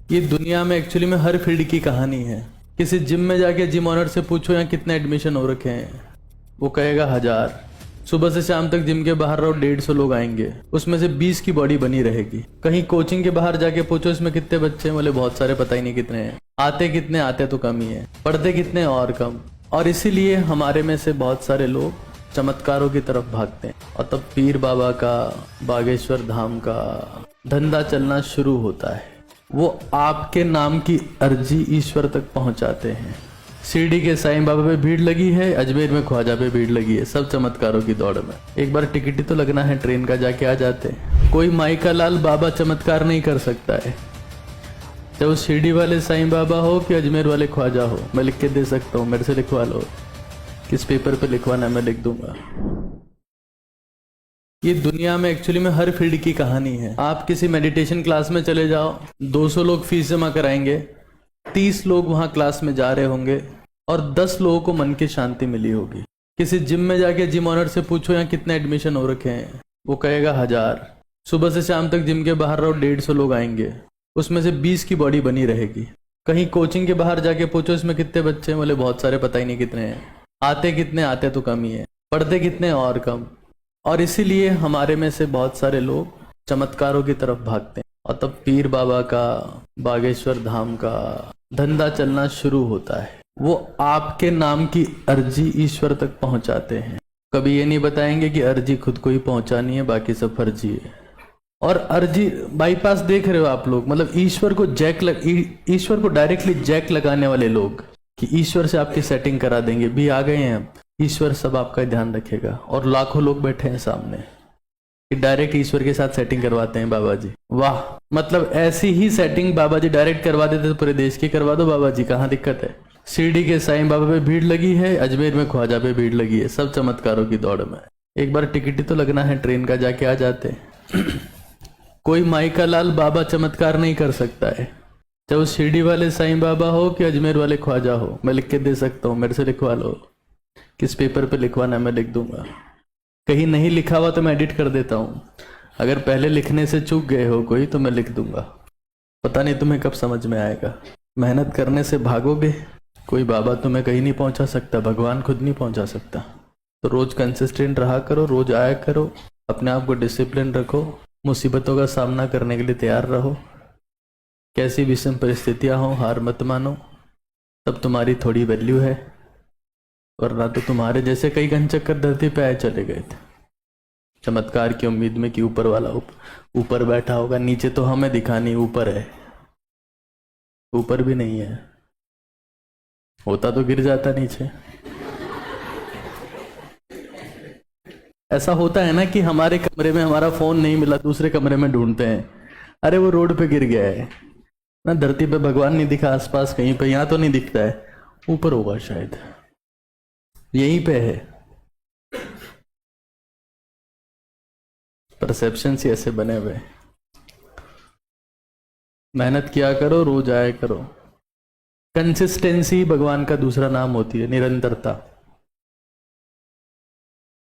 ये दुनिया में एक्चुअली में हर फील्ड की कहानी है। किसी जिम में जाके जिम ऑनर से पूछो यहाँ कितने एडमिशन हो रखे हैं, वो कहेगा 1000। सुबह से शाम तक जिम के बाहर रहो 150 लोग आएंगे, उसमें से 20 की बॉडी बनी रहेगी। कहीं कोचिंग के बाहर जाके पूछो इसमें कितने बच्चे हैं, बोले बहुत सारे, पता ही नहीं कितने हैं। आते कितने, आते तो कम ही है। पढ़ते कितने, और कम। और इसीलिए हमारे में से बहुत सारे लोग चमत्कारों की तरफ भागते हैं, और तब पीर बाबा का, बागेश्वर धाम का धंधा चलना शुरू होता है। वो आपके नाम की अर्जी ईश्वर तक पहुंचाते हैं। शिरडी के साईं बाबा पे भीड़ लगी है, अजमेर में ख्वाजा पे भीड़ लगी है, सब चमत्कारों की दौड़ में। एक बार टिकट ही तो लगना है ट्रेन का, जाके आ जाते हैं। कोई माई का लाल बाबा चमत्कार नहीं कर सकता है, चाहे वो शिरडी वाले साईं बाबा हो कि अजमेर वाले ख्वाजा हो। मैं लिख के दे सकता हूँ, मेरे से लिखवा लो। किस पेपर पे लिखवाना है मैं लिख दूंगा। ये दुनिया में एक्चुअली में हर फील्ड की कहानी है। आप किसी मेडिटेशन क्लास में चले जाओ, 200 लोग फीस जमा कराएंगे, 30 लोग वहां क्लास में जा रहे होंगे, और 10 लोगों को मन की शांति मिली होगी। किसी जिम में जाके जिम ऑनर से पूछो यहाँ कितने एडमिशन हो रखे हैं, वो कहेगा 1000। सुबह से शाम तक जिम के बाहर रहो 150 लोग आएंगे, उसमें से 20 की बॉडी बनी रहेगी। कहीं कोचिंग के बाहर जाके पूछो इसमें कितने बच्चे हैं, बोले बहुत सारे, पता ही नहीं कितने हैं। आते कितने, आते तो कम ही है। पढ़ते कितने, और कम। और इसीलिए हमारे में से बहुत सारे लोग चमत्कारों की तरफ भागते हैं, और तब पीर बाबा का, बागेश्वर धाम का धंधा चलना शुरू होता है। वो आपके नाम की अर्जी ईश्वर तक पहुंचाते हैं। कभी ये नहीं बताएंगे कि अर्जी खुद को ही पहुंचानी है, बाकी सब फर्जी है। और अर्जी बाईपास देख रहे हो आप लोग, मतलब ईश्वर को डायरेक्टली जैक लगाने वाले लोग, कि ईश्वर से आपकी सेटिंग करा देंगे, भी आ गए हैं अब। ईश्वर सब आपका ध्यान रखेगा, और लाखों लोग बैठे हैं सामने कि डायरेक्ट ईश्वर के साथ सेटिंग करवाते हैं बाबा जी। वाह, मतलब ऐसी ही सेटिंग बाबा जी डायरेक्ट करवा देते तो पूरे देश की करवा दो बाबा जी, कहाँ दिक्कत है। शिरडी के साईं बाबा पे भीड़ लगी है, अजमेर में ख्वाजा पे भीड़ लगी है, सब चमत्कारों की दौड़ में। एक बार टिकट ही तो लगना है ट्रेन का, जाके आ जाते हैं। कोई माई का लाल बाबा चमत्कार नहीं कर सकता है, चाहे वो शिरडी वाले साईं बाबा हो कि अजमेर वाले ख्वाजा हो। मैं लिख के दे सकता हूँ, मेरे से लिखवा लो। किस पेपर पे लिखवाना है मैं लिख दूंगा। कहीं नहीं लिखा हुआ तो मैं एडिट कर देता हूँ। अगर पहले लिखने से चूक गए हो कोई तो मैं लिख दूंगा। पता नहीं तुम्हें कब समझ में आएगा। मेहनत करने से भागोगे, कोई बाबा तुम्हें कहीं नहीं पहुंचा सकता, भगवान खुद नहीं पहुंचा सकता। तो रोज कंसिस्टेंट रहा करो, रोज आया करो, अपने आप को डिसिप्लिन रखो, मुसीबतों का सामना करने के लिए तैयार रहो। कैसी विषम परिस्थितियां हो, हार मत मानो, तब तुम्हारी थोड़ी वैल्यू है। वरना तो तुम्हारे जैसे कई घनचक्कर धरती पे आए चले गए थे, चमत्कार की उम्मीद में कि ऊपर वाला ऊपर बैठा होगा। नीचे तो हमें दिखा नहीं, ऊपर है। ऊपर भी नहीं है, होता तो गिर जाता नीचे। ऐसा होता है ना कि हमारे कमरे में हमारा फोन नहीं मिला, दूसरे कमरे में ढूंढते हैं, अरे वो रोड पे गिर गया है ना। धरती पे भगवान नहीं दिखा आसपास कहीं पे, यहां तो नहीं दिखता है, ऊपर होगा शायद, यहीं पे है। परसेप्शन से ऐसे बने हुए। मेहनत किया करो, रोज आया करो। कंसिस्टेंसी भगवान का दूसरा नाम होती है, निरंतरता।